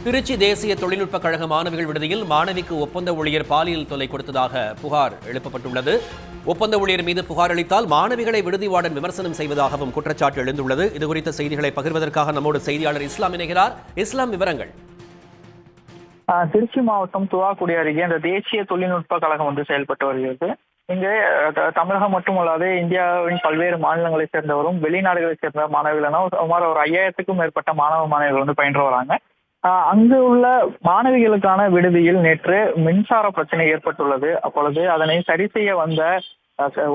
திருச்சி தேசிய தொழில்நுட்ப கழக மாணவிகள் விடுதியில் மாணவிக்கு ஒப்பந்த ஊழியர் பாலியல் தொல்லை கொடுத்ததாக புகார் எழுப்பப்பட்டுள்ளது. ஒப்பந்த ஊழியர் மீது புகார் அளித்தால் மாணவிகளை விடுதி வார்டன் விமர்சனம் செய்வதாகவும் குற்றச்சாட்டு எழுந்துள்ளது. இதுகுறித்த செய்திகளை பகிர்வதற்காக நம்மோடு செய்தியாளர் இஸ்லாம் இணைகிறார். இஸ்லாம், விவரங்கள். திருச்சி மாவட்டம் துவாக்குடி அருகே அந்த தேசிய தொழில்நுட்ப கழகம் செயல்பட்டு வருகிறது. இங்கு தமிழகம் மட்டுமல்லாது இந்தியாவின் பல்வேறு மாநிலங்களை சேர்ந்தவரும் வெளிநாடுகளை சேர்ந்த மாணவிகள் என சுமார் ஒரு 5000க்கும் மேற்பட்ட மாணவிகள் பயின்று வராங்க. அங்கு உள்ள மாணவிகளுக்கான விடுதியில் நேற்று மின்சார பிரச்சனை ஏற்பட்டுள்ளது. அப்பொழுது அதனை சரி செய்ய வந்த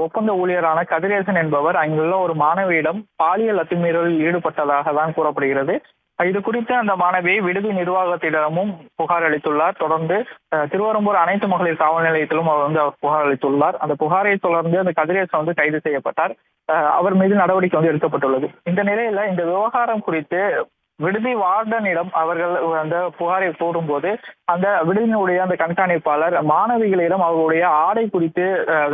ஒப்பந்த ஊழியரான கதிரேசன் என்பவர் அங்குள்ள ஒரு மாணவியிடம் பாலியல் அத்துமீறலில் ஈடுபட்டதாக தான் கூறப்படுகிறது. இது குறித்து அந்த மாணவி விடுதி நிர்வாகத்திடமும் புகார் அளித்துள்ளார். தொடர்ந்து திருவரம்பூர் அனைத்து மகளிர் காவல் நிலையத்திலும் அவர் புகார் அளித்துள்ளார். அந்த புகாரை தொடர்ந்து அந்த கதிரேசன் கைது செய்யப்பட்டார். அவர் மீது நடவடிக்கை எடுக்கப்பட்டுள்ளது. இந்த நிலையில இந்த விவகாரம் குறித்து விடுதி வார்டனிடம் அவர்கள் அந்த புகாரை கூறும்போது அந்த விடுதியினுடைய அந்த கண்காணிப்பாளர் மாணவிகளிடம் அவர்களுடைய ஆடை குறித்து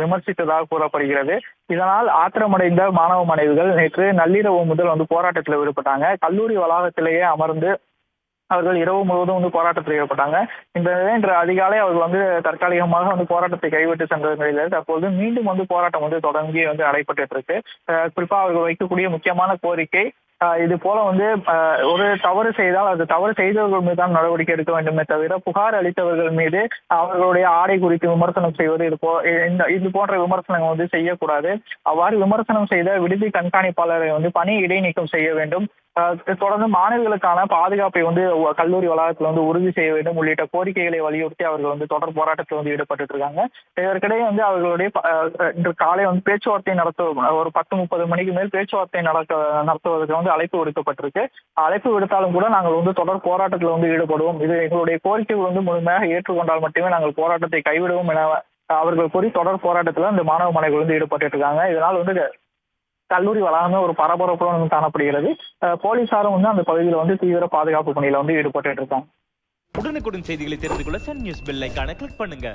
விமர்சித்ததாக கூறப்படுகிறது. இதனால் ஆத்திரமடைந்த மாணவ மாணவிகள் நேற்று நள்ளிரவு முதல் போராட்டத்தில் ஈடுபட்டாங்க. கல்லூரி வளாகத்திலேயே அமர்ந்து அவர்கள் இரவு முழுவதும் போராட்டத்தில் ஈடுபட்டாங்க. இந்த இன்று அதிகாலை அவர்கள் தற்காலிகமாக போராட்டத்தை கைவிட்டு சென்ற நிலையில் தற்போது மீண்டும் போராட்டம் தொடங்கி நடைபெற்று இருக்கு. குறிப்பா அவர்கள் வைக்கக்கூடிய முக்கியமான கோரிக்கை இது போல ஒரு தவறு செய்தால் அது தவறு செய்தவர்கள் மீது தான் நடவடிக்கை எடுக்க வேண்டுமே தவிர புகார் அளித்தவர்கள் மீது அவர்களுடைய ஆடை குறித்து விமர்சனம் செய்வது இது போன்ற விமர்சனங்கள் செய்யக்கூடாது. அவ்வாறு விமர்சனம் செய்த விடுதி கண்காணிப்பாளரை பணி இடைநீக்கம் செய்ய வேண்டும். தொடர்ந்து மாணவிகளுக்கான பாதுகாப்பை கல்லூரி வளாகத்தில் உறுதி செய்ய வேண்டும் உள்ளிட்ட கோரிக்கைகளை வலியுறுத்தி அவர்கள் தொடர் போராட்டத்தில் ஈடுபட்டு இருக்காங்க. இதற்கிடையே அவர்களுடைய இன்று காலை பேச்சுவார்த்தை ஒரு 10:30 மணிக்கு மேல் பேச்சுவார்த்தை நடத்துவதற்கு அழைப்பு விடுக்கப்பட்டிருக்கு. அழைப்பு விடுத்தாலும் கூட நாங்கள் தொடர் போராட்டத்தில் ஈடுபடுவோம். இது எங்களுடைய கோரிக்கைகள் முழுமையாக ஏற்றுக்கொண்டால் மட்டுமே நாங்கள் போராட்டத்தை கைவிடுவோம் என அவர்கள் கூறி தொடர் போராட்டத்தில் இந்த மாணவ மாணவிகள் ஈடுபட்டு இருக்காங்க. இதனால் கல்லூரி வளாகமே ஒரு பரபரப்புடன் காணப்படுகிறது. போலீசாரும் அந்த பகுதியில் தீவிர பாதுகாப்பு பணியில ஈடுபட்டு இருக்காங்க. உடனுக்குடன் செய்திகளை தெரிந்து கொள்ள சன் நியூஸ் பெல் ஐகானை கிளிக் பண்ணுங்க.